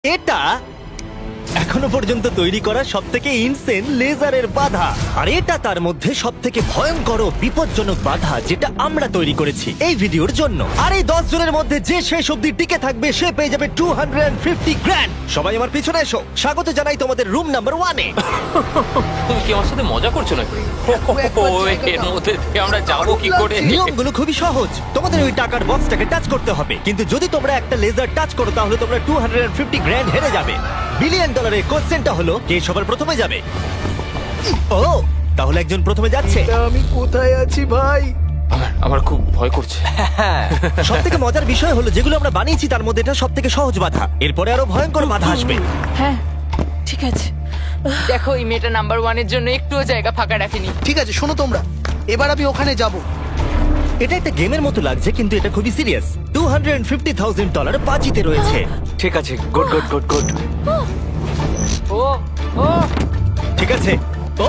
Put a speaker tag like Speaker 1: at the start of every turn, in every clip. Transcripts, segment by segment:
Speaker 1: এটা এখনো পর্যন্ত তৈরি করা সবথেকে ইনসেন লেজারের বাধা, আর এটা তার মধ্যে সবথেকে ভয়ঙ্কর ও বিপজ্জনক বাধা যেটা আমরা তৈরি করেছি এই ভিডিওর জন্য। আর এই 10 জনের মধ্যে যে শেষ অবধি টিকে থাকবে সে পেয়ে যাবে 250 গ্র্যান্ড। সবাই আমার পিছনে এসো, স্বাগত জানাই তোমাদের রুম নাম্বার 1-এ।
Speaker 2: তুমি কি আমার সাথে মজা করছো নাকি? এর মধ্যে দিয়ে আমরা যাবো কি করে?
Speaker 1: নিয়মগুলো খুবই সহজ, তোমাদের ওই টাকার বক্সটাকে টাচ করতে হবে, কিন্তু যদি তোমরা একটা লেজার টাচ করো তাহলে তোমরা 250 গ্র্যান্ড হেরে যাবে। বিলিয়ন ডলারের কোশ্চেনটা হলো কে সবার প্রথমে যাবে। ও, তাহলে একজন প্রথমে যাচ্ছে।
Speaker 3: আমি কোথায় আছি ভাই?
Speaker 2: আমার খুব ভয় করছে।
Speaker 1: সব থেকে মজার বিষয় হলো যেগুলো আমরা বানিয়েছি তার মধ্যে এটা সব থেকে সহজ বাধা, এরপরে আরো ভয়ঙ্কর বাধা আসবে।
Speaker 4: হ্যাঁ ঠিক আছে। দেখো এই মেয়েটা নাম্বার 1 এর জন্য একটুও জায়গা ফাঁকা রাখেনি।
Speaker 3: ঠিক আছে, শোনো তোমরা, এবার আমি ওখানে যাব।
Speaker 1: এটা একটা গেমের মতো লাগছে কিন্তু এটা খুবই সিরিয়াস। $250,000 বাজিতে রয়েছে।
Speaker 2: ঠিক আছে, গুড গুড গুড গুড। ও ও
Speaker 1: ঠিক আছে। ও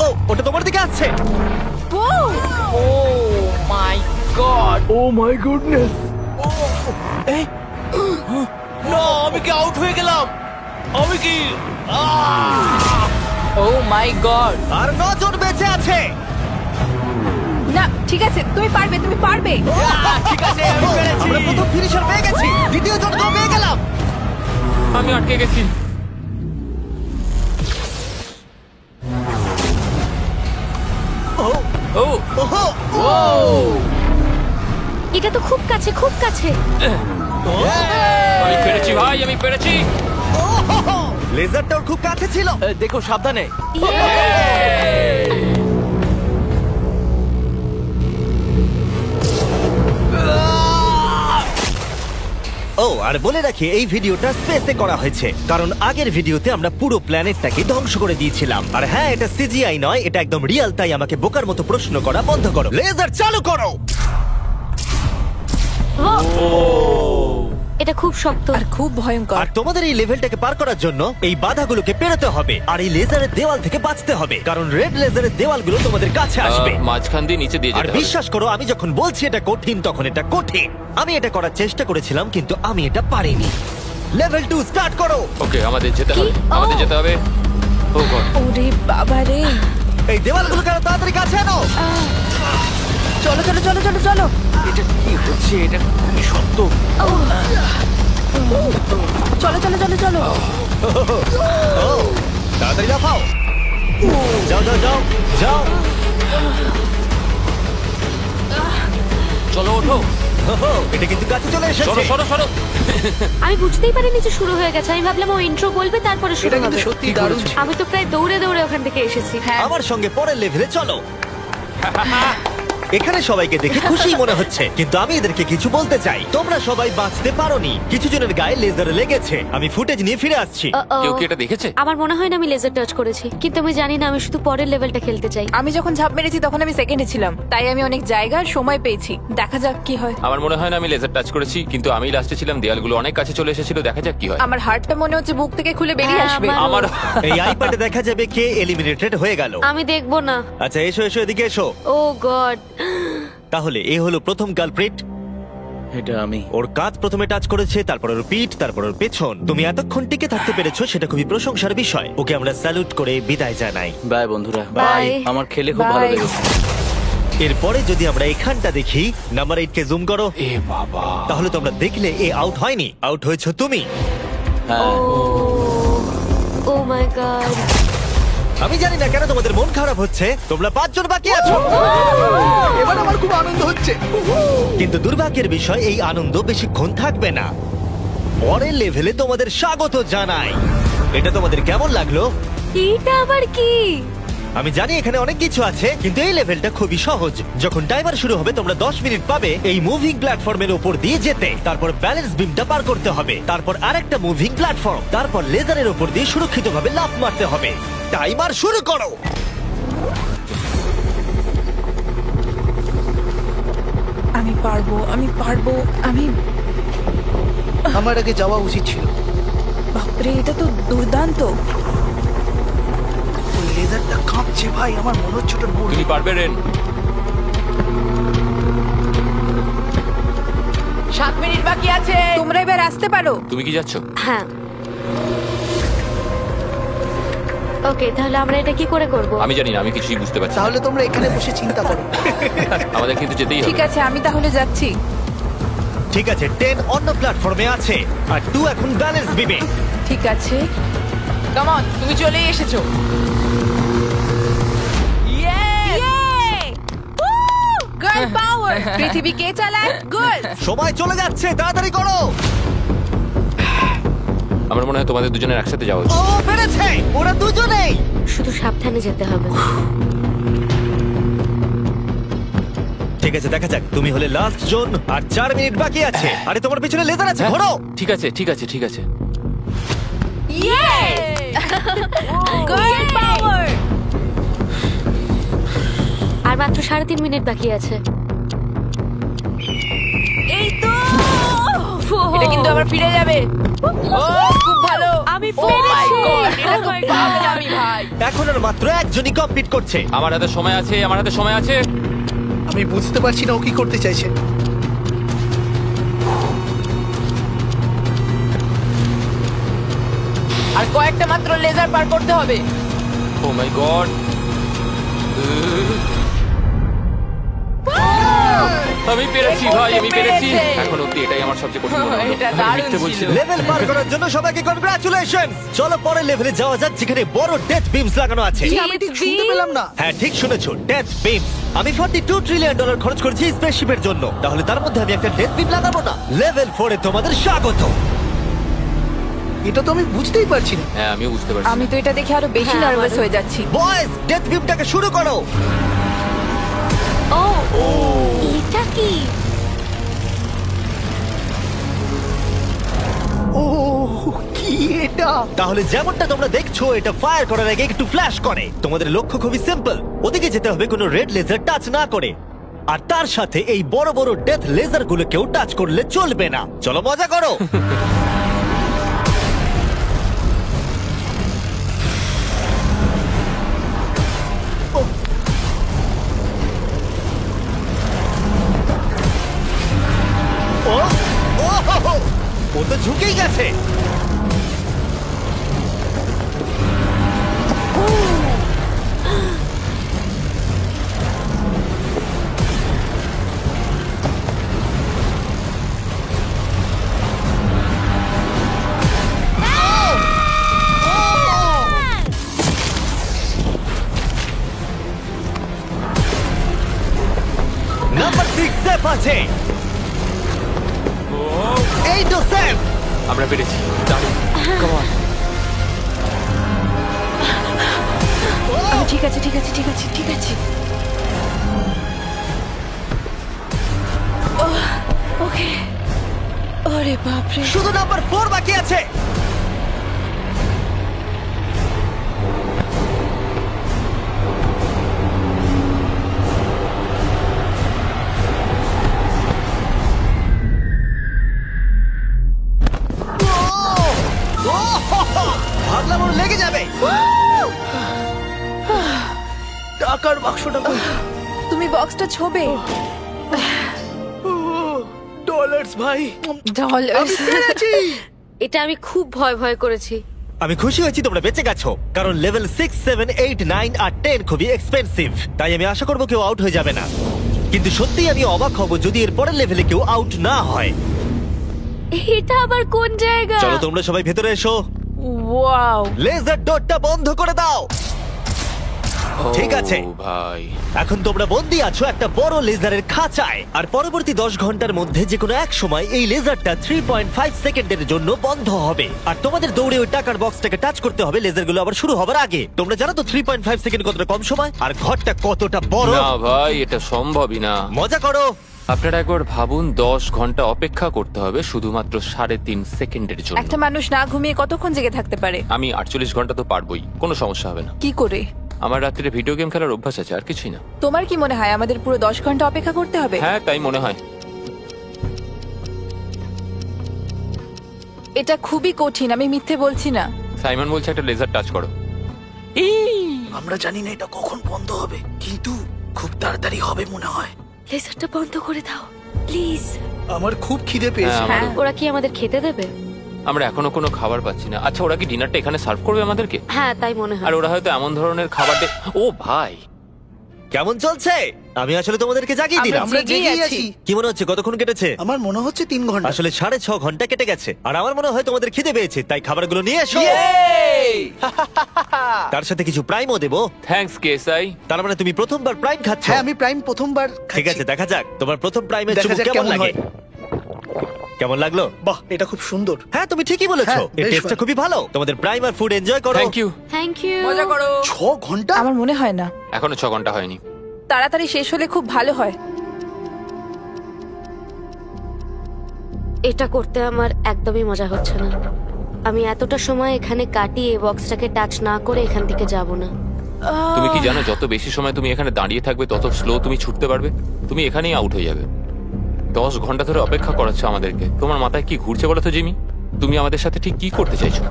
Speaker 1: ও, ওটা তোমার দিকে আসছে।
Speaker 4: ও মাই গড,
Speaker 3: ও মাই গুডনেস!
Speaker 2: না, আমি কি আউট হয়ে গেলাম? আমি কি?
Speaker 4: ও মাই গড।
Speaker 1: আর 9 জন বেঁচে আছে।
Speaker 4: না ঠিক আছে, তুমি পারবে, তুমি পারবে।
Speaker 1: ঠিক আছে, আমি পেরেছি। আমরা প্রথম ফিনিশার পেয়ে গেছি, দ্বিতীয় জনকেও পেয়ে গেলাম।
Speaker 2: আমি আটকে গেছি।
Speaker 1: ও
Speaker 2: ও
Speaker 1: ওহো,
Speaker 2: ও
Speaker 5: এটা তো খুব কাছে, খুব কাছে।
Speaker 2: আমি পেরেছি ভাই, আমি পেরেছি।
Speaker 1: ওহো, লেজারটা ওর খুব কাছে ছিল।
Speaker 2: দেখো সাবধানে।
Speaker 1: ও, আর বলে রাখি এই ভিডিওটা স্পেসে করা হয়েছে কারণ আগের ভিডিওতে আমরা পুরো প্ল্যানেটটাকে ধ্বংস করে দিয়েছিলাম। আর হ্যাঁ, এটা সিজিআই নয়, এটা একদম রিয়েল, তাই আমাকে বোকার মতো প্রশ্ন করা বন্ধ করো। লেজার চালু করো।
Speaker 5: এটা খুব শক্ত।
Speaker 4: আর খুব ভয়ঙ্কর।
Speaker 1: আর তোমাদের এই লেভেলটাকে পার করার জন্য এই বাধাগুলোকে পেরোতে হবে আর এই লেজারের দেওয়াল থেকে বাঁচতে হবে, কারণ রেড লেজারের দেওয়ালগুলো তোমাদের কাছে আসবে।
Speaker 2: মাঝখান দিয়ে নিচে দিয়ে
Speaker 1: আর
Speaker 2: যেতে হবে।
Speaker 1: বিশ্বাস করো, আমি যখন বলছি এটা কঠিন তখন এটা কঠিন। আমি এটা করার চেষ্টা করেছিলাম কিন্তু আমি এটা পারিনি। লেভেল 2 স্টার্ট করো।
Speaker 2: ওকে, আমাদের যেতে হবে,
Speaker 5: কি?
Speaker 2: আমাদের
Speaker 5: ও।
Speaker 2: যেতে হবে। ও গড,
Speaker 4: ওরে বাবা রে।
Speaker 1: এই দেওয়ালগুলো কেন তাড়াতাড়ি কাছে আনো।
Speaker 4: চলো চলো চলো চলো চলো।
Speaker 2: এটা কি হচ্ছে? এটা খুবই শক্ত।
Speaker 4: চলো চলো চলো চলো।
Speaker 1: ও, তাড়াতাড়ি লাফাও। যাও যাও যাও যাও।
Speaker 2: চলো ওঠো।
Speaker 1: ওহো, এটা কিন্তু কাছে চলে
Speaker 2: সরো
Speaker 1: এসেছে।
Speaker 2: সরো সরো।
Speaker 5: আমি বুঝতেই পারিনি যে শুরু হয়ে গেছে। আমি ভাবলাম ও ইন্ট্রো বলবে তারপরে শুরু
Speaker 3: এটা কিন্তু
Speaker 5: হবে।
Speaker 3: সত্যি দারুণ ছিল।
Speaker 5: আমি তো প্রায় দৌড়ে দৌড়ে ওখান থেকে এসেছি।
Speaker 4: হ্যাঁ
Speaker 1: আমার সঙ্গে পরের লেভেলে চলো। এখানে সবাইকে দেখে খুশি মনে হচ্ছে কিন্তু আমি এদেরকে কিছু বলতে চাই। তোমরা সবাই বাঁচতে পারোনি, কিছু জনের গায়ে লেজার লেগেছে। আমি ফুটেজ নিয়ে ফিরে আসছি।
Speaker 5: Uh-oh.
Speaker 2: কেউ কি এটা দেখেছে?
Speaker 5: আমার মনে হয় না আমি লেজার টাচ করেছি, কিন্তু আমি জানি না, আমি শুধু পরের লেভেলটা খেলতে চাই।
Speaker 4: আমি যখন ঝাঁপ মেরেছি তখন আমি সেকেন্ডে ছিলাম, তাই আমি অনেক জায়গার সময় পেয়েছি। দেখা যাক কি হয়।
Speaker 2: আমার মনে হয় না আমি লেজার টাচ করেছি, কিন্তু আমি লাস্টে ছিলাম, দেয়ালগুলো অনেক কাছে চলে এসেছিল। দেখা যাক কি হয়।
Speaker 4: আমার হার্টটা মনে হচ্ছে বুক থেকে খুলে বেরিয়ে
Speaker 5: হ্যাঁ,
Speaker 4: আসবে।
Speaker 5: আমারও।
Speaker 2: আমার
Speaker 1: এই আইপ্যাডে দেখা যাবে কে এলিমিনেটেড হয়ে গেল।
Speaker 5: আমি দেখবো না।
Speaker 1: আচ্ছা, এসো এসো, এদিকে এসো।
Speaker 5: ও গড।
Speaker 1: তাহলে এ হলো প্রথম কালপ্রিট।
Speaker 3: এটা আমি।
Speaker 1: ওর কাঁধ প্রথমে টাচ করেছে, তারপর ওর পিঠ, তারপর ওর পেছন। তুমি এতক্ষণ টিকে থাকতে পেরেছো, সেটা খুবই প্রশংসার বিষয়। ওকে আমরা স্যালুট করে বিদায় জানাই।
Speaker 3: বাই বন্ধুরা,
Speaker 5: বাই।
Speaker 3: আমার খেলে খুব ভালো
Speaker 4: Bye.
Speaker 3: লেগেছে।
Speaker 1: এরপরে যদি আমরা এখানটা দেখি, নাম্বার 8 কে জুম করো,
Speaker 2: এ বাবা,
Speaker 1: তাহলে তোমরা দেখলে এ আউট হয়নি, আউট হয়েছো তুমি।
Speaker 3: হ্যাঁ,
Speaker 5: ও মাই গড।
Speaker 1: আমি জানি না কেন তোমাদের মন খারাপ হচ্ছে, তোমরা 5 জন বাকি আছো।
Speaker 3: এবার আমার খুব আনন্দ হচ্ছে।
Speaker 1: কিন্তু দুর্ভাগ্যের বিষয়, এই আনন্দ বেশিক্ষণ থাকবে না। পরের লেভেলে তোমাদের স্বাগত জানাই। এটা তোমাদের কেমন লাগলো?
Speaker 5: এটা আবার কি?
Speaker 1: আমি জানি এখানে অনেক কিছু আছে, কিন্তু এই লেভেলটা খুবই সহজ। যখন টাইমার শুরু হবে তোমরা 10 মিনিট পাবে এই মুভিং প্ল্যাটফর্মের উপর দিয়ে যেতে। তারপর ব্যালেন্স বিমটা পার করতে হবে, তারপর আরেকটা মুভিং প্ল্যাটফর্ম, তারপর লেজারের উপর দিয়ে সুরক্ষিতভাবে লাফ মারতে হবে। টাইমার শুরু করো।
Speaker 4: আমি পারবো, আমি পারবো, আমি।
Speaker 3: আমার আগে যাওয়া উচিত ছিল।
Speaker 4: বাপরে, এটা তো দুর্দান্ত।
Speaker 3: ওই লেজারটা কাঁপছে ভাই, আমার মনে হচ্ছে ওটা নড়বে।
Speaker 2: তুমি পারবে রেন।
Speaker 4: 7 মিনিট বাকি আছে।
Speaker 6: তোমরা এবার আসতে পারো।
Speaker 2: তুমি কি যাচ্ছ?
Speaker 5: হ্যাঁ। ওকে, তাহলে আমরা এটা কি করে করব?
Speaker 2: আমি জানি না, আমি কিছুই বুঝতে পারছি না।
Speaker 3: তাহলে তোমরা এখানে বসে চিন্তা করো।
Speaker 2: আমাদের কিন্তু যেতেই হবে।
Speaker 6: ঠিক আছে, আমি তাহলে যাচ্ছি।
Speaker 1: ঠিক আছে, 10 অন্য প্ল্যাটফর্মে আছে আর 2 এখন ব্যালেন্স বিমে।
Speaker 6: ঠিক আছে।
Speaker 4: কাম অন, তুমি চলেই এসেছো।
Speaker 6: গার্ল পাওয়ার। পৃথিবী কে চালায়? গার্ল।
Speaker 1: সময় চলে যাচ্ছে, তাড়াতাড়ি করো।
Speaker 2: আমার মনে হয় তোমাদের দুজনের একসাথে যাওয়া উচিত।
Speaker 1: ও পেরেছে, ওরা দুজনেই।
Speaker 5: শুধু সাবধানে যেতে হবে।
Speaker 1: ঠিক আছে, দেখা যাক। তুমি হলে লাস্ট জোন আর 4 মিনিট বাকি আছে। আরে তোমার পিছনে লেজার আছে,
Speaker 2: হ্যাঁ,
Speaker 1: ঘোরো।
Speaker 2: ঠিক আছে ঠিক আছে ঠিক আছে।
Speaker 6: গার্ল পাওয়ার।
Speaker 5: আর মাত্র 3.5 মিনিট বাকি আছে।
Speaker 6: এই তো।
Speaker 4: এটা কিন্তু আবার ফিরে যাবে। ও খুব ভালো।
Speaker 5: আমি
Speaker 4: Oh my
Speaker 5: পেরেছি।
Speaker 4: God, এটা তো
Speaker 5: Oh my God.
Speaker 4: পাগলামি ভাই।
Speaker 1: এখন আর মাত্র একজনই কমপ্লিট করছে।
Speaker 2: আমার হাতে সময় আছে, আমার হাতে সময় আছে।
Speaker 3: আমি বুঝতে পারছি না ও কি করতে চাইছে।
Speaker 4: আর কয়েকটা মাত্র লেজার পার করতে হবে।
Speaker 2: ও মাই গড। আমি পেরেছি ভাই, আমি পেরেছি।
Speaker 4: পেরেছে।
Speaker 2: এখন অব্দি এটাই আমার সবচেয়ে কঠিন মনে হলো।
Speaker 4: এটা
Speaker 2: আমি
Speaker 4: দারুণ
Speaker 2: মিথ্যে বলছি
Speaker 4: ছিল।
Speaker 2: না।
Speaker 1: লেভেল পার করার জন্য সবাইকে কনগ্রাচুলেশন। চলো পরের লেভেলে যাওয়া যাক, যেখানে বড় ডেথ বিমস লাগানো আছে।
Speaker 3: কি, আমি ঠিক শুনতে পেলাম না।
Speaker 1: হ্যাঁ, ঠিক শুনেছো, ডেথ বিমস। আমি $42 ট্রিলিয়ন খরচ করেছি স্পেসশিপের জন্য, তাহলে তার মধ্যে আমি একটা ডেথ বিম লাগাবো না? লেভেল 4 এ তোমাদের স্বাগত।
Speaker 3: এটা তো আমি বুঝতেই পারছি না।
Speaker 2: হ্যাঁ, আমিও বুঝতে পারছি।
Speaker 6: আমি তো এটা দেখে আরো বেশি
Speaker 5: হ্যাঁ,
Speaker 6: নার্ভাস
Speaker 5: আমারও।
Speaker 6: হয়ে যাচ্ছি।
Speaker 1: বয়েজ, ডেথ বিমটাকে শুরু করো।
Speaker 5: ও, এটা কি?
Speaker 3: ও কি এটা?
Speaker 1: তাহলে যেমনটা তোমরা দেখছো, এটা ফায়ার করার আগে একটু ফ্ল্যাশ করে। তোমাদের লক্ষ্য খুবই সিম্পল, ওদিকে যেতে হবে কোনো রেড লেজার টাচ না করে। আর তার সাথে এই বড় বড় ডেথ লেজার গুলোকেও টাচ করলে চলবে না। চলো মজা করো। ও ও হো, হো, ও তো ঝুঁকেই গেছে। নাম্বার 6 সেফ আছে। এই তো সেফ।
Speaker 2: আমরা পেরেছি, দারুণ। Come on.
Speaker 6: ঠিক আছে ঠিক আছে ঠিক আছে ঠিক আছে। ওকে। আরে বাপরে।
Speaker 1: শুধু নাম্বার 4 বাকি আছে। ভাবলাম ওর লেগে যাবে।
Speaker 3: টাকার বাক্সটা কই?
Speaker 6: তুমি বক্সটা ছোবে।
Speaker 3: ডলার্স ভাই।
Speaker 6: ডলার।
Speaker 3: আমি পেরেছি।
Speaker 5: এটা আমি খুব ভয় ভয় করেছি।
Speaker 1: আমি খুশি হয়েছি তোমরা বেঁচে গেছো, কারণ লেভেল 6, 7, 8, 9 আর 10 খুবই এক্সপেন্সিভ। তাই আমি আশা করবো কেউ আউট হয়ে যাবে না। কিন্তু সত্যিই আমি অবাক হব যদি এর পরের লেভেলে কেউ আউট না হয়।
Speaker 5: এটা আবার কোন জায়গা?
Speaker 1: চলো তোমরা সবাই ভেতরে এসো।
Speaker 6: ওয়াও।
Speaker 1: লেজার ডটটা বন্ধ করে দাও। ঠিক আছে।
Speaker 2: ও ভাই,
Speaker 1: এখন তোমরা বন্দী আছো একটা বড় লেজারের খাঁচায়, আর পরবর্তী 10 ঘন্টার মধ্যে যে কোনো এক সময় এই লেজারটা 3.5 সেকেন্ডের জন্য বন্ধ হবে। আর তোমাদের দৌড়ে ওই টাকার বক্সটাকে টাচ করতে হবে লেজারগুলো আবার শুরু হবার আগে। তোমরা জানো তো 3.5 সেকেন্ড কতটা কম সময়, আর ঘরটা কতটা বড়।
Speaker 2: না ভাই, এটা সম্ভবই না।
Speaker 1: মজা করো।
Speaker 2: আপনারা একবার ভাবুন, 10 ঘন্টা অপেক্ষা করতে হবে শুধুমাত্র 3.5 সেকেন্ডের জন্য।
Speaker 6: একটা মানুষ না ঘুমিয়ে কতক্ষণ জেগে থাকতে পারে?
Speaker 2: আমি 48 ঘন্টা তো পারবোই, কোনো সমস্যা হবে না।
Speaker 6: কি করে?
Speaker 2: আমার রাত্রে ভিডিও গেম খেলার অভ্যাস আছে, আর কিছুই না।
Speaker 6: তোমার কি মনে হয় আমাদের পুরো 10 ঘন্টা অপেক্ষা করতে হবে?
Speaker 2: হ্যাঁ, তাই মনে হয়।
Speaker 6: এটা খুবই কঠিন, আমি মিথ্যে বলছি না।
Speaker 2: সাইমন বলছে একটা লেজার টাচ করো।
Speaker 3: আমরা জানি না এটা কখন বন্ধ হবে, কিন্তু খুব তাড়াতাড়ি হবে মনে হয়।
Speaker 5: লেজারটা বন্ধ করে দাও প্লিজ।
Speaker 3: আমার খুব খিদে পেয়েছে।
Speaker 2: হ্যাঁ, আমারও।
Speaker 5: ওরা কি আমাদের খেতে দেবে?
Speaker 2: আমরা এখনো কোনো খাবার পাচ্ছি না। আচ্ছা, ওরা কি ডিনারটা এখানে সার্ভ করবে আমাদেরকে?
Speaker 5: হ্যাঁ তাই মনে
Speaker 2: আর
Speaker 5: হয়।
Speaker 2: ওরা হয়তো এমন ধরনের খাবার ও ভাই,
Speaker 1: কেমন চলছে? আমি আসলে তোমাদেরকে জাগিয়ে দিলাম।
Speaker 3: আমরা
Speaker 6: জেগেই
Speaker 3: জেগেই
Speaker 6: আছি।
Speaker 3: আছি।
Speaker 1: কি মনে হচ্ছে কতক্ষণ কেটেছে?
Speaker 3: আমার মনে হচ্ছে 3 ঘন্টা।
Speaker 1: আসলে 6.5 ঘন্টা কেটে গেছে। আর আমার মনে হয় তোমাদের খিদে পেয়েছে, তাই খাবারগুলো নিয়ে এসো। তার সাথে কিছু প্রাইমও দেবো।
Speaker 2: থ্যাঙ্কস কেসাই।
Speaker 1: তার মানে তুমি প্রথমবার প্রাইম খাচ্ছ?
Speaker 3: হ্যাঁ, আমি প্রাইম প্রথমবার
Speaker 1: ঠিক আছে, দেখা যাক তোমার প্রথম প্রাইমের
Speaker 3: দেখা
Speaker 1: চুমুক
Speaker 3: যাক
Speaker 1: কেমন
Speaker 3: কেমন
Speaker 1: লাগে।
Speaker 3: হয়।
Speaker 1: কেমন লাগলো?
Speaker 3: বাহ, এটা খুব সুন্দর।
Speaker 1: হ্যাঁ, তুমি ঠিকই বলেছো।
Speaker 3: হ্যাঁ,
Speaker 1: এর
Speaker 3: বেশ
Speaker 1: টেস্টটা
Speaker 3: ভালো।
Speaker 1: খুবই ভালো। তোমাদের প্রাইম আর ফুড এনজয় করো।
Speaker 2: Thank you.
Speaker 5: Thank you.
Speaker 4: মজা করো।
Speaker 3: 6 ঘন্টা?
Speaker 6: আমার মনে হয় না,
Speaker 2: এখনো 6 ঘন্টা হয়নি।
Speaker 6: তাড়াতাড়ি শেষ হলে খুব ভালো হয়।
Speaker 5: এটা করতে আমার একদমই মজা হচ্ছে না। আমি এতটা সময় এখানে কাটিয়ে বক্সটাকে টাচ না করে এখান থেকে যাব না।
Speaker 2: তুমি কি জানো যত বেশি সময় তুমি এখানে দাঁড়িয়ে থাকবে তত স্লো তুমি ছুটতে পারবে। তুমি এখানেই আউট হয়ে যাবে। 10 ঘন্টা ধরে অপেক্ষা করাচ্ছ আমাদেরকে। তোমার মাথায় কি ঘুরছে বলো তো জিমি? তুমি আমাদের সাথে ঠিক কি করতে চাইছো?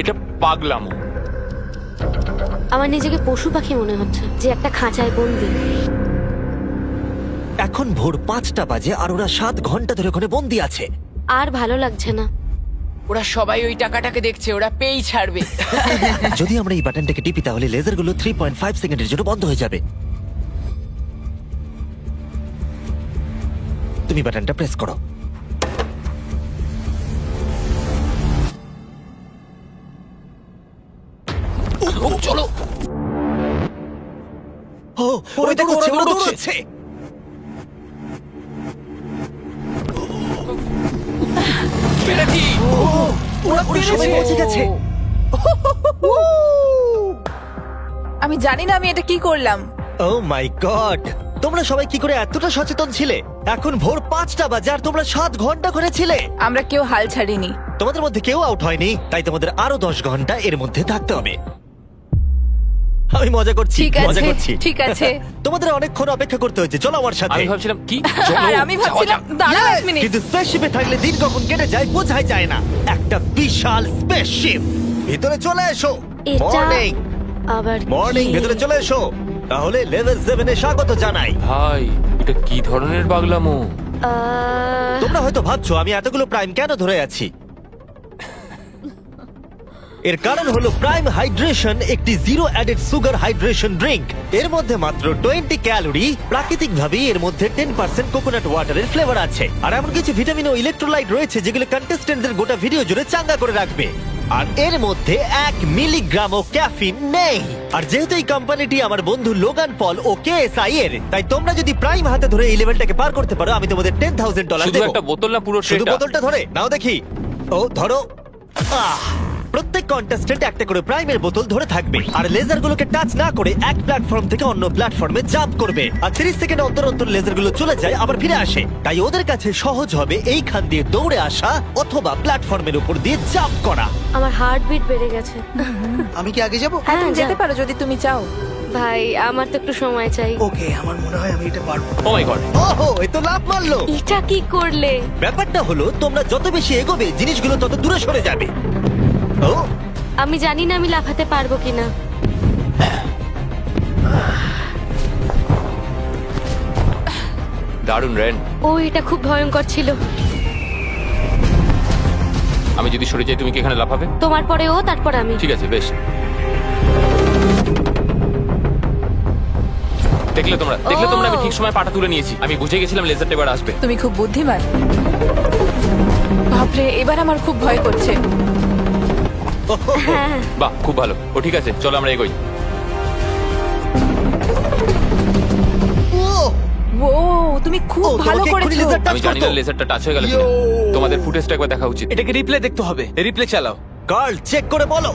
Speaker 2: এটা পাগলামো।
Speaker 5: আমার নিজেকে পশু পাখি মনে হচ্ছে, যে একটা খাঁচায় বন্দি।
Speaker 1: এখন ভোর 5টা বাজে আর ওরা 7 ঘন্টা ধরে ওখানে বন্দি আছে।
Speaker 5: আর ভালো লাগছে না।
Speaker 4: ওরা সবাই ওই টাকাটাকে দেখছে, ওরা পেই ছাড়বে।
Speaker 1: যদি আমরা এই বাটনটাকে টিপি তাহলে লেজারগুলো 3.5 সেকেন্ডের জন্য বন্ধ হয়ে যাবে। তুমি বাটনটা প্রেস করো।
Speaker 2: চলো।
Speaker 1: ও, ওরা দৌড়চ্ছে, ওরা দৌড়চ্ছে।
Speaker 2: পেরেছি।
Speaker 1: ওরা সবাই পৌঁছে গেছে।
Speaker 6: আমি জানি না আমি এটা কি করলাম।
Speaker 1: ও মাই গড, তোমরা সবাই কি করে এতটা সচেতন ছিলে? এখন ভোর 5টা বাজে আর তোমরা 7 ঘন্টা করে ছিলে।
Speaker 6: আমরা কেউ হাল ছাড়িনি।
Speaker 1: তোমাদের মধ্যে কেউ আউট হয়নি, তাই তোমাদের আরো 10 ঘন্টা এর মধ্যে থাকতে হবে। আমি মজা করছি,
Speaker 6: ঠিক
Speaker 1: মজা
Speaker 6: আছে,
Speaker 1: করছি।
Speaker 6: ঠিক আছে।
Speaker 1: তোমাদের অনেকক্ষণ অপেক্ষা করতে হয়েছে, চলো আমার সাথে।
Speaker 2: আমি ভাবছিলাম কি
Speaker 6: আর আমি ভাবছিলাম দাঁড়াও এক মিনিট।
Speaker 1: কিন্তু স্পেসশিপে থাকলে দিন কখন কেটে যায় বোঝাই যায় না। একটা বিশাল স্পেসশিপ। ভিতরে চলে এসো।
Speaker 5: এটা
Speaker 1: মর্নিং,
Speaker 5: আবার
Speaker 1: মর্নিং,
Speaker 5: কি?
Speaker 1: ভিতরে চলে এসো। তাহলে লেভেল 7 এ স্বাগত জানাই।
Speaker 2: ভাই, এটা কি ধরনের পাগলামো?
Speaker 1: তোমরা হয়তো ভাবছো আমি এতগুলো প্রাইম কেন ধরে আছি। এর কারণ হলো প্রাইম হাইড্রেশন একটি zero added sugar hydration drink. এর মধ্যে মাত্র 20 ক্যালোরি। প্রাকৃতিকভাবেই এর মধ্যে 10% কোকোনাট ওয়াটারের ফ্লেভার আছে। আর এমন কিছু ভিটামিন ও ইলেকট্রোলাইট রয়েছে যেগুলো কন্টেস্টেন্টদের গোটা ভিডিও জুড়ে চাঙ্গা করে রাখবে। আর এর মধ্যে 1 মিলিগ্রামও ক্যাফিন নেই। আর যেহেতু এই কোম্পানিটি আমার বন্ধু লোগান পল ও কেএসআই এর, তাই তোমরা যদি প্রাইম হাতে ধরে এই লেভেলটাকে পার করতে পারো আমি তোমাদের $10,000
Speaker 2: শুধু
Speaker 1: দেবো।
Speaker 2: একটা বোতল না পুরো
Speaker 1: শুধু
Speaker 2: ট্রেটা?
Speaker 1: বোতলটা ধরে নাও দেখি। ও ধরো। প্রত্যেক কন্টেস্টেন্ট একটা করে প্রাইমের বোতল ধরে থাকবে আর লেজারগুলোকে টাচ না করে এক প্ল্যাটফর্ম থেকে অন্য প্ল্যাটফর্মে জাম্প করবে। আর 30 সেকেন্ড অন্তর অন্তর লেজারগুলো চলে যায় আবার ফিরে আসে। তাই ওদের কাছে সহজ হবে এইখান দিয়ে দৌড়ে আসা অথবা প্ল্যাটফর্মের উপর দিয়ে জাম্প করা।
Speaker 5: আমার হার্টবিট বেড়ে গেছে।
Speaker 3: আমি কি আগে যাব?
Speaker 6: হ্যাঁ, তুমি
Speaker 5: যাও।
Speaker 6: যেতে পারো যদি তুমি চাও।
Speaker 5: ভাই আমার তো একটু সময় চাই।
Speaker 3: ওকে, আমার মনে হয় আমি এটা পারবো।
Speaker 2: ও মাই গড।
Speaker 1: ওহো, এ তো লাভ মারলো।
Speaker 5: এটা কি করলে?
Speaker 1: ব্যাপারটা হলো তোমরা যত বেশি এগোবে জিনিসগুলো তত দূরে সরে যাবে। ও,
Speaker 5: আমি জানি না আমি লাফাতে পারবো কিনা।
Speaker 2: দারুণ রেন।
Speaker 5: ও এটা খুব ভয়ঙ্কর ছিল।
Speaker 2: আমি যদি সরে যাই তুমি কি এখানে লাফাবে?
Speaker 5: তোমার পরে ও, তারপর আমি।
Speaker 2: ঠিক আছে, বেশ। দেখলে তোমরা আমি ঠিক সময় পাটা তুলে নিয়েছি। আমি বুঝে গেছিলাম লেজারটা এবার আসবে।
Speaker 6: তুমি খুব বুদ্ধিমান। বাপরে, এবার আমার খুব ভয় করছে।
Speaker 2: বাহ, খুব ভালো। ও ঠিক আছে, চলো আমরা এগোই।
Speaker 6: ও, তুমি খুব
Speaker 1: ও,
Speaker 6: ভালো
Speaker 1: তোমাকে এক্ষুনি
Speaker 6: করেছো।
Speaker 1: laser touch
Speaker 2: আমি জানি না
Speaker 1: করতো।
Speaker 2: লেজারটা টাচ হয়ে গেল কিনা। তোমাদের ফুটেজটা একবার দেখা উচিত।
Speaker 7: এটাকে রিপ্লে দেখতে হবে। রিপ্লে চালাও।
Speaker 1: কার্ল চেক করে বলো।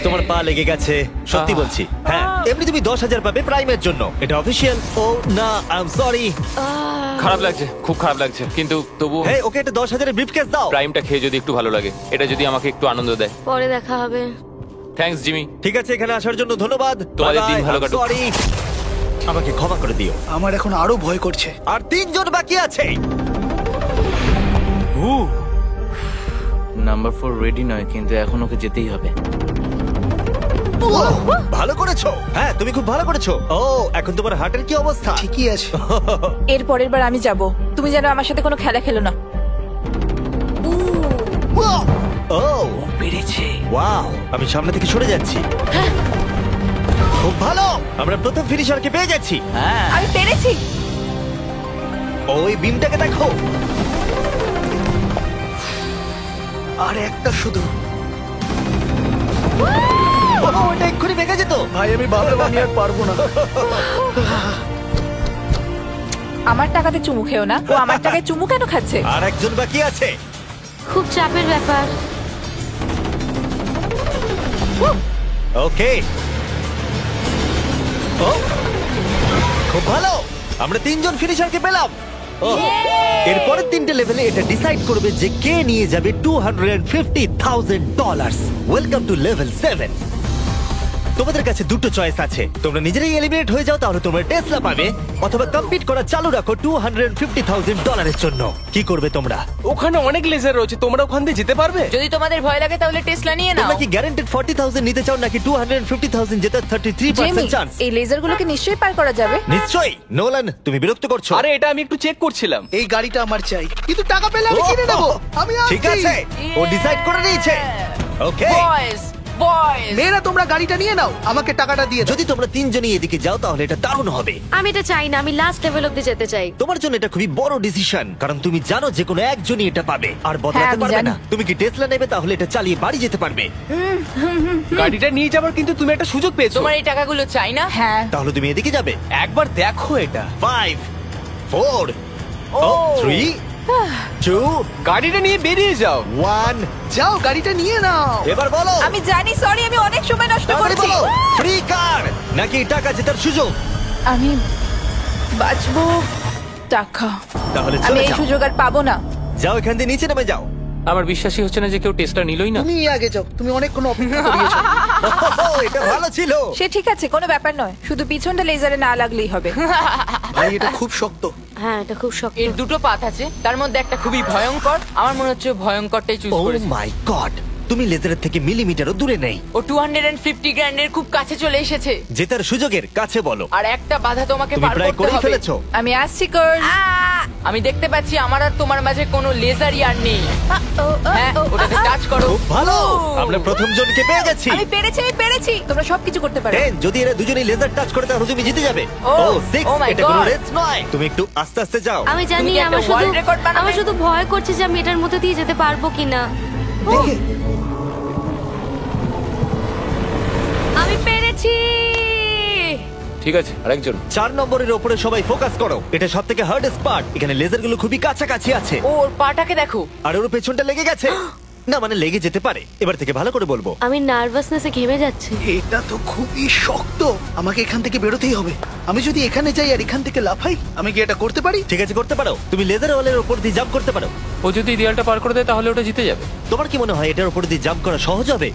Speaker 1: তোমার পা লেগে গেছে, সত্যি বলছি। হ্যাঁ, এমনি তুমি 10,000 পাবে প্রাইমের জন্য, এটা অফিসিয়াল। ও না, আই এম সরি।
Speaker 2: খারাপ লাগছে, খুব খারাপ লাগছে, কিন্তু তবু
Speaker 1: হ্যাঁ, ওকে একটা 10,000 এর ব্রিফকেস দাও।
Speaker 2: প্রাইমটা খেয়ে যদি একটু ভালো লাগে, এটা যদি আমাকে একটু আনন্দ দেয়।
Speaker 5: পরে দেখা হবে।
Speaker 2: Thanks Jimmy.
Speaker 1: ঠিক আছে, এখানে আসার জন্য ধন্যবাদ।
Speaker 2: তোমাদের দিন ভালো কাটুক।
Speaker 1: সরি, আমাকে ক্ষমা করে দিও।
Speaker 3: আমার এখন আরো ভয় করছে।
Speaker 1: আর 3 জন বাকি আছে।
Speaker 7: নাম্বার 4 রেডি নয়, কিন্তু এখন ওকে যেতেই হবে।
Speaker 1: ভালো করেছো। হ্যাঁ, তুমি খুব ভালো করেছো। ও, এখন তোমার হার্টের কি অবস্থা?
Speaker 3: ঠিকই আছে।
Speaker 6: এর পরের বার আমি যাব, তুমি যেন আমার সাথে কোনো খেলা খেলো না।
Speaker 1: ও,
Speaker 3: পেরেছে।
Speaker 1: ওয়াও, আমি সামনে থেকে সরে যাচ্ছি। খুব ভালো, আমরা প্রথম ফিনিশারকে পেয়ে গেছি।
Speaker 6: আমি পেরেছি।
Speaker 1: ওই বিমটাকে দেখো।
Speaker 3: আর একটা শুধু।
Speaker 1: ওটা এক্ষুনি ভেঙে যেত।
Speaker 3: ভাই আমি ভাবলাম আমি আর পারবো না।
Speaker 6: আমার টাকাতে চুমু খেও না। ও আমার টাকায় চুমু কেন খাচ্ছে?
Speaker 1: আর একজন বাকি আছে।
Speaker 5: খুব চাপের ব্যাপার।
Speaker 1: ওকে, ও খুব ভালো, আমরা 3 জন ফিনিশারকে পেলাম। ও, এরপরের 3টে লেভেলে এটা ডিসাইড করবে যে কে নিয়ে যাবে $250,000। Welcome to level 7। তোমাদের কাছে দুটো চয়েস আছে, তোমরা নিজেরাই এলিমিনেট হয়ে যাও তাহলে তোমরা টেসলা পাবে, অথবা কম্পিট করা চালু রাখো $250,000 জন্য। কি করবে তোমরা?
Speaker 7: ওখানে অনেক লেজার রয়েছে, তোমরা ওখান দিয়ে যেতে পারবে?
Speaker 4: যদি তোমাদের ভয় লাগে তাহলে টেসলা নিয়ে নাও।
Speaker 1: তোমরা কি গ্যারান্টেড 40,000 নিতে চাও নাকি 250,000 জেতার 33% চান্স?
Speaker 6: এই লেজারগুলোকে নিশ্চয়ই পার করা যাবে।
Speaker 1: নিশ্চয়ই। নোলান, তুমি বিরক্ত করছো।
Speaker 7: আরে এটা আমি একটু চেক করছিলাম।
Speaker 3: এই গাড়িটা আমার চাই, কিন্তু টাকা পেলে আমি কিনে নেবো। আমি
Speaker 1: ঠিক আছে, ও ডিসাইড করে নিয়েছে। ওকে,
Speaker 4: বয়েজ বয়েজ,
Speaker 3: মেয়েরা তোমরা গাড়িটা নিয়ে নাও, আমাকে টাকাটা দিয়ে দাও।
Speaker 1: যদি তোমরা 3 জনই এদিকে যাও তাহলে এটা দারুণ হবে।
Speaker 5: আমি এটা চাই না, আমি লাস্ট লেভেল অব্দি যেতে চাই।
Speaker 1: তোমার জন্য এটা খুবই বড় ডিসিশন, কারণ তুমি জানো যে কোনো একজনই এটা পাবে আর
Speaker 6: হ্যাঁ,
Speaker 1: বদলাতে
Speaker 6: আমি
Speaker 1: পারবে
Speaker 6: জানি।
Speaker 1: না। তুমি কি টেসলা নেবে? তাহলে এটা চালিয়ে বাড়ি যেতে পারবে।
Speaker 7: গাড়িটা নিয়ে যাবার কিন্তু তুমি একটা সুযোগ পেয়েছো।
Speaker 4: তোমার এই টাকাগুলো চাই না?
Speaker 6: হ্যাঁ।
Speaker 1: তাহলে তুমি এদিকে যাবে।
Speaker 7: একবার দেখো এটা।
Speaker 1: 5 4 3 2
Speaker 7: গাড়িটা নিয়ে বেরিয়ে যাও।
Speaker 1: 1।
Speaker 3: যাও গাড়িটা নিয়ে নাও।
Speaker 1: এবার বলো,
Speaker 6: আমি জানি, সরি, আমি অনেক সময় নষ্ট
Speaker 1: তাড়াতাড়ি
Speaker 6: করছি।
Speaker 1: বলো, ফ্রি কার নাকি টাকা জেতার সুযোগ?
Speaker 6: আমি বাঁচবো টাকা।
Speaker 1: তাহলে
Speaker 6: আমি
Speaker 1: চলে
Speaker 6: এই
Speaker 1: যাও।
Speaker 6: সুযোগ আর পাবো না।
Speaker 1: যাও এখান দিয়ে নিচে নেমে যাও।
Speaker 2: আমার বিশ্বাসই হচ্ছে না যে কেউ টেস্টটা নিলই না।
Speaker 3: তুমি আগে যাও, তুমি অনেকক্ষণ অপেক্ষা করিয়েছো।
Speaker 1: এটা ভালো ছিল।
Speaker 6: সে ঠিক আছে, কোনো ব্যাপার নয়, শুধু পিছনটা লেজারে না লাগলেই হবে।
Speaker 3: ভাই এটা খুব শক্ত।
Speaker 5: হ্যাঁ, এটা খুব শক্ত।
Speaker 4: এর দুটো পাত আছে, তার মধ্যে একটা খুবই ভয়ঙ্কর। আমার মনে হচ্ছে ও ভয়ঙ্করটাই চুজ
Speaker 1: ও
Speaker 4: করেছে।
Speaker 1: মাই গড, তুমি লেজারের থেকে মিলিমিটারও দূরে নেই।
Speaker 4: ও 250 গ্র্যান্ডের খুব কাছে চলে এসেছে।
Speaker 1: জেতার সুযোগের কাছে বলো।
Speaker 4: আর একটা বাধা তোমাকে
Speaker 1: তুমি
Speaker 4: পার
Speaker 1: প্রায়
Speaker 4: করতে
Speaker 1: করেই
Speaker 4: হবে।
Speaker 1: ফেলেছো।
Speaker 6: আমি আসছি গার্ল।
Speaker 4: আমি দেখতে পাচ্ছি আমার আর তোমার মাঝে কোনো লেজারই আর নেই। হ্যাঁ, ওটাতে টাচ করো।
Speaker 1: খুব ভালো, আমরা প্রথম জনকে পেয়ে গেছি।
Speaker 6: আমি পেরেছি, আমি পেরেছি। তোমরা সবকিছু করতে পারো।
Speaker 1: 10, যদি এরা দুজনেই লেজার টাচ করে তাহলে তুমি জিতে যাবে।
Speaker 4: ও,
Speaker 1: ও 6,
Speaker 4: oh my
Speaker 1: এটা কোনো
Speaker 4: God.
Speaker 1: রেস নয়। তুমি একটু আস্তে আস্তে যাও।
Speaker 5: আমি জানি,
Speaker 4: তুমি কি একটা
Speaker 5: আমার শুধু
Speaker 4: world record বানাবে?
Speaker 5: আমার শুধু ভয় করছে যে আমি এটার মধ্যে দিয়ে যেতে পারবো কিনা।
Speaker 3: দেখে
Speaker 5: আমি পেরেছি।
Speaker 2: ঠিক আছে, আরেকজন।
Speaker 1: 4 নম্বরের উপরে সবাই ফোকাস করো। এটা সবথেকে হার্ডেস্ট পার্ট। এখানে লেজারগুলো খুবই কাছাকাছি আছে।
Speaker 4: ও, ওর পাটাকে দেখো।
Speaker 1: আর ওর পেছনটা লেগে গেছে। না মানে লেগে যেতে পারে। এবার থেকে ভালো করে বলবো।
Speaker 5: আমি নার্ভাসনেসে ঘেমে যাচ্ছি।
Speaker 3: এটা তো খুবই শক্ত, আমাকে এখান থেকে বেরোতেই হবে। আমি যদি এখানে যাই আর এখান থেকে লাফাই, আমি কি এটা করতে পারি?
Speaker 1: ঠিক আছে, করতে পারো। তুমি লেজার ওয়ালের উপর দিয়ে জাম্প করতে পারো।
Speaker 2: ও যদি দেয়ালটা পার করে দেয় তাহলে ওটা জিতে যাবে।
Speaker 1: তোমার কি মনে হয় এটার উপর দিয়ে জাম্প করা সহজ হবে?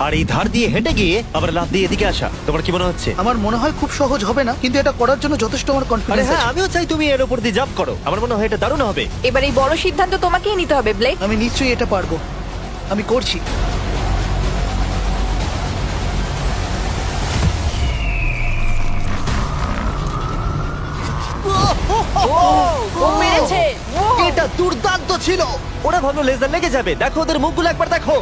Speaker 1: আর এই ধার দিয়ে হেঁটে গিয়ে আবার লাফ দিয়ে এদিকে আসা, তোমার কি মনে হচ্ছে?
Speaker 3: আমার মনে হয় খুব সহজ হবে না, কিন্তু এটা করার জন্য যথেষ্ট আমার
Speaker 1: আরে
Speaker 3: কনফিডেন্স
Speaker 1: হ্যাঁ,
Speaker 3: আছে।
Speaker 1: আমিও চাই তুমি এর উপর দিয়ে জাম্প করো। আমার মনে হয় এটা দারুণ হবে।
Speaker 6: এবার এই বড় সিদ্ধান্ত তোমাকেই নিতে হবে, ব্লেক।
Speaker 3: আমি নিশ্চয়ই এটা পারবো, আমি করছি।
Speaker 4: ও পেরেছে।
Speaker 1: এটা দুর্দান্ত ছিল। ওরা ভাবলো লেজার লেগে যাবে। দেখো ওদের মুখগুলো একবার দেখো।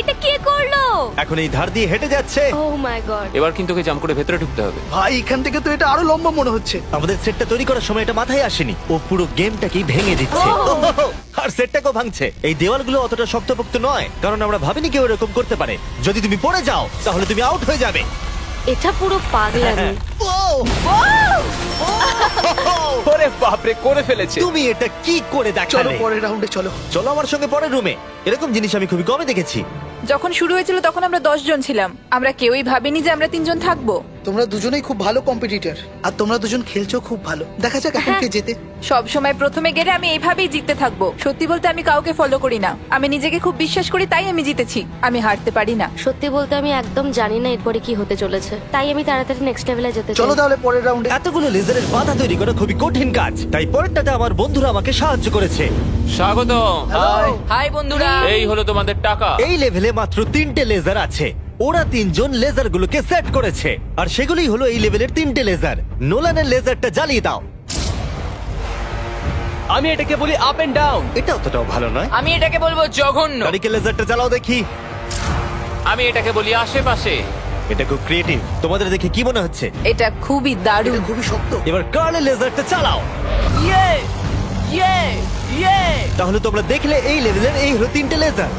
Speaker 5: এটা কে করলো?
Speaker 1: এখন এই ধার দিয়ে হেঁটে যাচ্ছে।
Speaker 5: ও মাই গড।
Speaker 2: এবার কিন্তু ওকে জাম্প করে ভেতরে ঢুকতে হবে।
Speaker 3: ভাই এখান থেকে তো এটা আরো লম্বা মনে হচ্ছে।
Speaker 1: আমাদের সেটটা তৈরি করার সময় এটা মাথায় আসেনি। ও পুরো গেমটাকেই ভেঙে দিচ্ছে। আর সেটটাকেও ভাঙছে। এই দেওয়ালগুলো অতটা শক্তপোক্ত নয়, কারণ আমরা ভাবিনি কেউ এরকম করতে পারে। যদি তুমি পড়ে যাও তাহলে তুমি আউট হয়ে যাবে।
Speaker 5: এটা পুরো পাগলামি।
Speaker 7: ওরে বাপরে, করে ফেলেছে।
Speaker 1: তুমি এটা কি করে
Speaker 3: চলো
Speaker 1: দেখালে?
Speaker 3: পরের রাউন্ডে চলো।
Speaker 1: চলো আমার সঙ্গে পরের রুমে। এরকম জিনিস আমি খুবই কমে দেখেছি।
Speaker 6: যখন শুরু হয়েছিল তখন আমরা 10 জন ছিলাম। আমরা কেউই ভাবিনি যে আমরা 3 জন থাকবো।
Speaker 3: তোমরা দুজনেই খুব ভালো কম্পিটিটর, আর তোমরা দুজন খেলছো খুব ভালো। দেখা যাক এখন কে জেতে।
Speaker 6: সব সময় প্রথমে গেলে আমি এইভাবেই জিততে থাকবো। সত্যি বলতে আমি কাউকে ফলো করি না, আমি নিজেকে খুব বিশ্বাস করি, তাই আমি জিতেছি। আমি হারতে পারি না।
Speaker 5: সত্যি বলতে আমি একদম জানি না এরপরে কি হতে চলেছে, তাই আমি তাড়াতাড়ি নেক্সট লেভেলে যেতে চাই।
Speaker 3: চলো তাহলে পরের রাউন্ডে।
Speaker 1: এতগুলো লেজারের বাধা তৈরি করা খুবই কঠিন কাজ, তাই পরেরটাতে আমার বন্ধুরা আমাকে সাহায্য করেছে।
Speaker 2: স্বাগত।
Speaker 4: হাই বন্ধুরা।
Speaker 2: এই হলো তোমাদের টাকা।
Speaker 1: এই লেভেলে মাত্র 3টে লেজার আছে। ওরা 3 জন লেজারগুলোকে সেট করেছে, আর সেগুলোই হলো এই লেভেলের 3টে লেজার। নোলানের লেজারটা জ্বালিয়ে দাও।
Speaker 7: আমি এটাকে বলি আপ এন্ড ডাউন।
Speaker 1: এটা অতটাও ভালো নয়।
Speaker 4: আমি এটাকে বলবো জঘন্য।
Speaker 1: গাড়িকে লেজারটা জ্বালাও দেখি।
Speaker 2: আমি এটাকে বলি আশেপাশে।
Speaker 1: এটা খুব ক্রিয়েটিভ। তোমাদের দেখে কি মনে হচ্ছে?
Speaker 6: এটা খুবই দারুণ।
Speaker 3: এটা খুবই শক্ত।
Speaker 1: এবার কার্লের লেজারটা চালাও।
Speaker 4: ইয়ে ইয়ে ইয়ে।
Speaker 1: তাহলে তোমরা দেখলে এই লেভেলের এই হলো 3টে লেজার।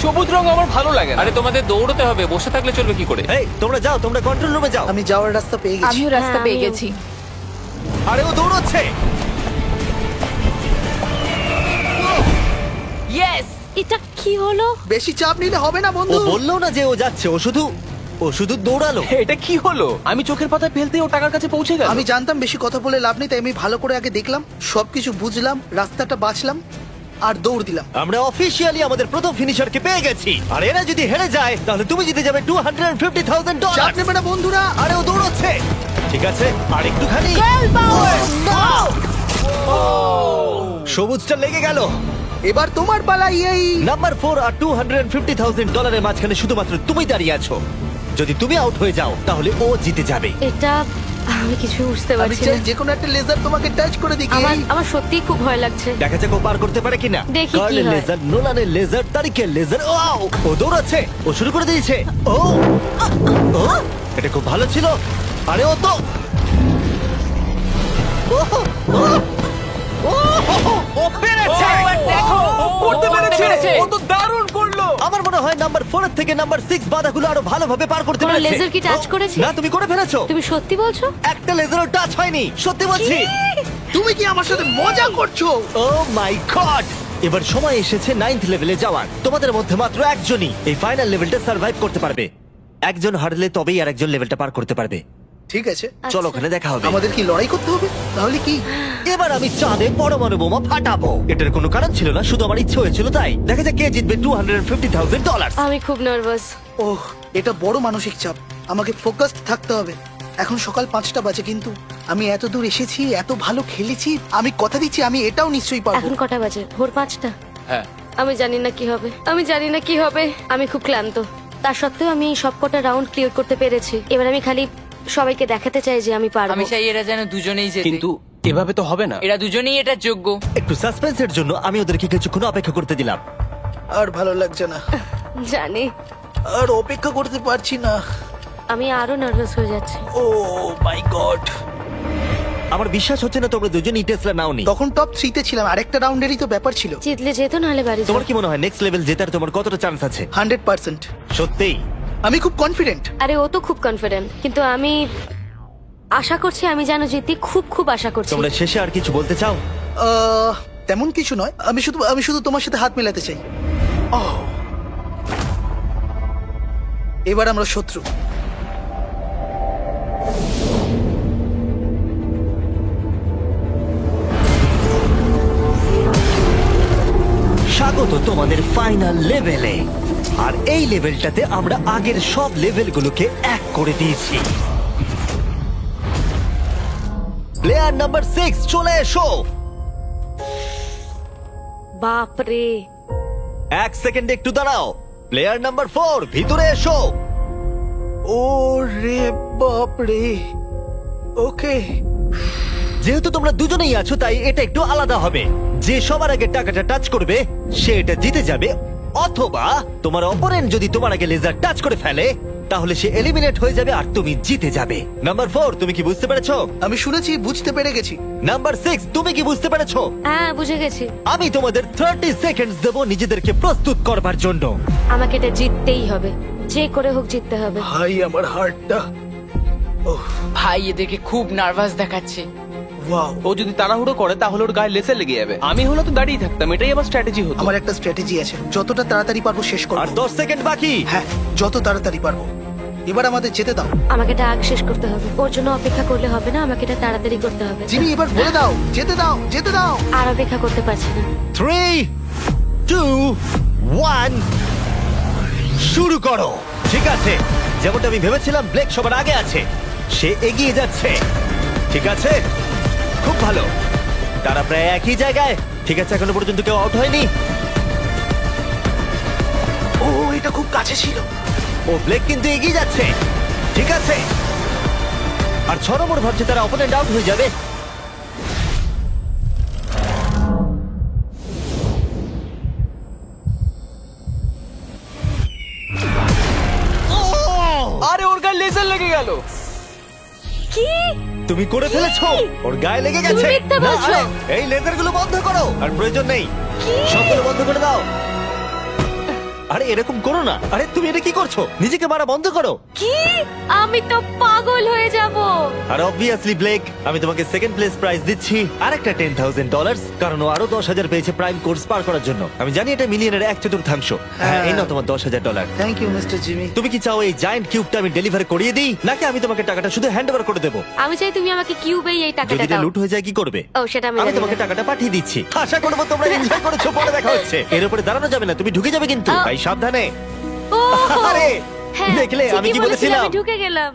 Speaker 7: সবুজ রং আমার ভালো লাগে না।
Speaker 2: আরে তোমাদের দৌড়তে হবে, বসে থাকলে চলবে কি করে?
Speaker 1: এই তোমরা যাও, তোমরা কন্ট্রোল রুমে যাও।
Speaker 3: আমি যাওয়ার রাস্তা পেয়ে গেছি।
Speaker 6: আমিও রাস্তা
Speaker 5: হ্যাঁ,
Speaker 6: পেয়ে
Speaker 5: আমিও।
Speaker 6: গেছি।
Speaker 1: আরে ও দৌড়চ্ছে।
Speaker 4: ইয়েস।
Speaker 5: এটা কি হলো?
Speaker 3: বেশি চাপ নিলে হবে না
Speaker 1: ও
Speaker 3: বন্ধু।
Speaker 1: বললো না যে ও যাচ্ছে, ও শুধু দৌড়ালো।
Speaker 7: এটা কি হলো? আমি চোখের পাতায় ফেলতে ও টাকার কাছে পৌঁছে গেল।
Speaker 3: আমি জানতাম বেশি কথা বলে লাভ নেই, তাই আমি ভালো করে আগে দেখলাম, সবকিছু বুঝলাম, রাস্তাটা বাঁচলাম আর দৌড় দিলাম।
Speaker 1: আমরা অফিসিয়ালি আমাদের প্রথম ফিনিশারকে পেয়ে গেছি, আর এরা যদি হেরে যায় তাহলে তুমি জিতে যাবে $250,000।
Speaker 3: চাপ নেবে না বন্ধুরা।
Speaker 1: আরে ও দৌড়চ্ছে। ঠিক আছে, আর একটুখানি। সবুজটা লেগে গেল।
Speaker 3: এবার তোমার পালা। এই
Speaker 1: নাম্বার 4 আর $250,000 মাঝখানে শুধুমাত্র তুমি দাঁড়িয়ে আছো। যদি তুমি আউট হয়ে যাও তাহলে ও জিতে যাবে।
Speaker 5: এটা আমি কিছু বুঝতে
Speaker 3: আমি
Speaker 5: পারছি
Speaker 3: চাই
Speaker 5: না।
Speaker 3: যে কোনো একটা লেজার তোমাকে টাচ করে দিই।
Speaker 5: আমার সত্যিই খুব ভয় লাগছে।
Speaker 1: দেখা যাক ও পার করতে পারে কিনা।
Speaker 5: দেখি কি
Speaker 1: কার্লের
Speaker 5: হয়।
Speaker 1: লেজার, নোলানের লেজার, তারিকের লেজার। ও দৌড়াচ্ছে, ও শুরু করে দিয়েছে। ও এটা খুব ভালো ছিল। আরে ও তো ও পেরেছে।
Speaker 4: দেখো
Speaker 7: ও করতে পেরেছে।
Speaker 4: পেরেছে।
Speaker 7: ও তো দারুণ করলো।
Speaker 1: আমার মনে হয় নাম্বার 4 এর থেকে নাম্বার 6 বাধাগুলো আরো ভালোভাবে পার করতে
Speaker 5: কোনো
Speaker 1: পেরেছে।
Speaker 5: লেজার কি টাচ করেছে?
Speaker 1: না, তুমি করে ফেলেছো।
Speaker 5: তুমি সত্যি বলছো?
Speaker 1: একটা লেজারও টাচ হয়নি, সত্যি বলছি।
Speaker 3: তুমি কি আমার সাথে মজা করছো?
Speaker 1: ও মাই গড! এবার সময় এসেছে 9th লেভেলে যাওয়ার। তোমাদের মধ্যে মাত্র একজনই এই ফাইনাল লেভেলটা সার্ভাইভ করতে পারবে। একজন হারলে তবেই আর একজন লেভেলটা পার করতে পারবে।
Speaker 3: ঠিক আছে,
Speaker 1: চলো ওখানে দেখা হবে।
Speaker 3: আমাদের কি লড়াই করতে হবে? তাহলে কি?
Speaker 1: এবার আমি চাঁদে পরমাণু বোমা ফাটাবো। এটার কোনো কারণ ছিল না, শুধু আমার ইচ্ছে হয়েছিল তাই। দেখা যাক কে জিতবে $250,000।
Speaker 5: আমি খুব নার্ভাস।
Speaker 3: ওহ, এটা বড় মানসিক চাপ। আমাকে ফোকাসড থাকতে হবে। এখন সকাল 5টা বাজে, কিন্তু আমি এত দূর এসেছি, এত ভালো খেলেছি। আমি কথা দিচ্ছি আমি এটাও নিশ্চয়ই পারবো।
Speaker 5: এখন কটা বাজে? ভোর 5টা।
Speaker 2: হ্যাঁ।
Speaker 5: আমি জানি না কি হবে, আমি খুব ক্লান্ত। তা সত্ত্বেও আমি সবকটা রাউন্ড ক্লিয়ার করতে পেরেছি। এবার আমি খালি সবাইকে দেখাতে চাই যে আমি পারবো।
Speaker 4: আমি চাই এরা যেন দুজনেই জেতে।
Speaker 7: কিন্তু এভাবে তো হবে না।
Speaker 4: এরা দুজনেই এটার যোগ্য।
Speaker 1: একটু সাসপেন্সের জন্য আমি ওদেরকে কিছুক্ষণ অপেক্ষা করতে দিলাম।
Speaker 3: আর ভালো লাগছে না,
Speaker 5: জানি।
Speaker 3: আর অপেক্ষা করতে পারছি না।
Speaker 5: আমি আরো নার্ভাস হয়ে যাচ্ছি।
Speaker 3: ও মাই গড!
Speaker 1: আমার বিশ্বাস হচ্ছে না তোমরা দুজনই টেসলা নাওনি।
Speaker 3: তখন টপ 3 তে ছিলাম, আরেকটা রাউন্ডেরই তো ব্যাপার ছিল।
Speaker 5: জিতলে যেত, নাহলে বাড়ি যাও।
Speaker 1: তোমার কি মনে হয় নেক্সট লেভেল জেতার তোমার কতটা চান্স আছে?
Speaker 3: 100%।
Speaker 1: সত্যিই?
Speaker 3: আমি খুব কনফিডেন্ট।
Speaker 5: আরে ও তো খুব কনফিডেন্ট, কিন্তু আমি আশা করছি আমি যেন জিতি। খুব আশা করছি।
Speaker 1: তোমরা শেষে আর কিছু বলতে চাও?
Speaker 3: তেমন কিছু নয়, আমি শুধু তোমার সাথে হাত মেলাতে চাই। এবার আমরা শত্রু।
Speaker 1: স্বাগত তোমাদের ফাইনাল লেভেলে। আর এই লেভেলটাতে আমরা আগের সব লেভেলগুলোকে এক করে দিয়েছি। প্লেয়ার নাম্বার 6 চলে এসো।
Speaker 5: বাপরে,
Speaker 1: 1 সেকেন্ড একটু দাঁড়াও। প্লেয়ার নাম্বার 4 ভিতরে এসো।
Speaker 3: ও রে বাপ রে। ওকে,
Speaker 1: যেহেতু তোমরা দুজনেই আছো তাই এটা একটু আলাদা হবে। যে সবার আগে টাকাটা টাচ করবে সে এটা জিতে যাবে, অথবা তোমার অপোনেন্ট যদি তোমার আগে লেজার টাচ করে ফেলে তাহলে সে এলিমিনেট হয়ে যাবে আর তুমি জিতে যাবে। নাম্বার 4 তুমি কি বুঝতে পেরেছো?
Speaker 3: আমি শুনেছি, বুঝতে পেরে গেছি।
Speaker 1: নাম্বার 6 তুমি কি বুঝতে পেরেছো?
Speaker 5: হ্যাঁ বুঝে গেছি।
Speaker 1: আমি তোমাদের 30 সেকেন্ডস দেব নিজেদেরকে প্রস্তুত করবার জন্য।
Speaker 5: আমাকে এটা জিততেই হবে, যে করে হোক জিততে হবে।
Speaker 3: ভাই আমার হার্টটা।
Speaker 4: ভাই এদেরকে খুব নার্ভাস দেখাচ্ছে।
Speaker 3: ওয়াও,
Speaker 7: ও যদি তাড়াহুড়ো করে তাহলে ওর গায়ে লেসে লেগে যাবে। আমি হলো তো দাঁড়িয়ে থাকতাম, এটাই আমার স্ট্র্যাটেজি হতো।
Speaker 3: আমার একটা স্ট্র্যাটেজি আছে, যতটা তাড়াতাড়ি পারবো শেষ
Speaker 1: আর
Speaker 3: করবো।
Speaker 1: 10 সেকেন্ড বাকি।
Speaker 3: হ্যাঁ, যত তাড়াতাড়ি পারবো। এবার আমাদের যেতে দাও।
Speaker 5: আমাকে এটা আগ শেষ করতে হবে, ওর জন্য অপেক্ষা করলে হবে না, আমাকে এটা তাড়াতাড়ি করতে হবে।
Speaker 3: জিমি এবার বলে দাও, যেতে দাও, যেতে দাও।
Speaker 5: আর অপেক্ষা করতে পারছি না।
Speaker 1: 3, 2, 1 শুরু করো। ঠিক আছে, যেমনটা আমি ভেবেছিলাম ব্লেক সবার আগে আছে, সে এগিয়ে যাচ্ছে। ঠিক আছে, খুব ভালো। তারা প্রায় একই জায়গায়। ঠিক আছে, এখনো পর্যন্ত কেউ আউট হয়নি।
Speaker 3: ও, এটা খুব কাছে ছিল।
Speaker 1: ও ব্লেক কিন্তু এগিয়ে যাচ্ছে। ঠিক আছে, আর 6 নম্বর ভাবছে তারা অপোনেন্ট আউট হয়ে যাবে।
Speaker 7: আরে ওর গায়ে লেজার লেগে গেল।
Speaker 5: কি?
Speaker 1: তুমি করে ফেলেছো, ওর গায়ে লেগে গেছে।
Speaker 5: তুমি মিথ্যে
Speaker 1: না,
Speaker 5: বলছো।
Speaker 1: আরে, এই লেজারগুলো বন্ধ করো, আর প্রয়োজন নেই, সবগুলো বন্ধ করে দাও। আরে এরকম করো না। আরে তুমি এটা কি করছো? নিজেকে মারা বন্ধ করো।
Speaker 5: কি? আমি তো পাগল হয়ে যাব।
Speaker 1: আর অবভিয়াসলি ব্লেক, আমি তোমাকে সেকেন্ড প্লেস প্রাইজ দিচ্ছি আর একটা $10,000, কারণ ও আরো 10,000 পেয়েছে প্রাইম কোর্স পার করার জন্য। আমি জানি এটা মিলিয়নের 1/4। হ্যাঁ, এই নাও তোমার $10,000।
Speaker 3: Thank you mister Jimmy.
Speaker 1: তুমি কি চাও এই জায়ান্ট কিউবটা আমি ডেলিভার করিয়ে দিই, নাকি আমি তোমাকে টাকাটা শুধু হ্যান্ড ওভার করে দেবো?
Speaker 5: আমি চাই তুমি আমাকে কিউবেই এই
Speaker 1: যদি
Speaker 5: টাকাটা
Speaker 1: এটা
Speaker 5: দাও।
Speaker 1: লুট হয়ে যায় কি করবে?
Speaker 5: ও, সেটা আমি
Speaker 1: আমি
Speaker 5: জানি
Speaker 1: তোমাকে
Speaker 5: না।
Speaker 1: টাকাটা পাঠিয়ে দিচ্ছি। আশা করবো তোমরা এনজয় করেছো। পরে দেখা হচ্ছে। এর উপরে দাঁড়ানো যাবে না, তুমি ঢুকে যাবে কিন্তু, তাই সাবধানে।
Speaker 5: ও,
Speaker 1: আরে
Speaker 5: হ্যাঁ,
Speaker 1: দেখলে আমি
Speaker 5: ঠিকই
Speaker 1: কি
Speaker 5: বলেছিলে,
Speaker 1: বলেছিলাম?
Speaker 5: আমি ঢুকে গেলাম।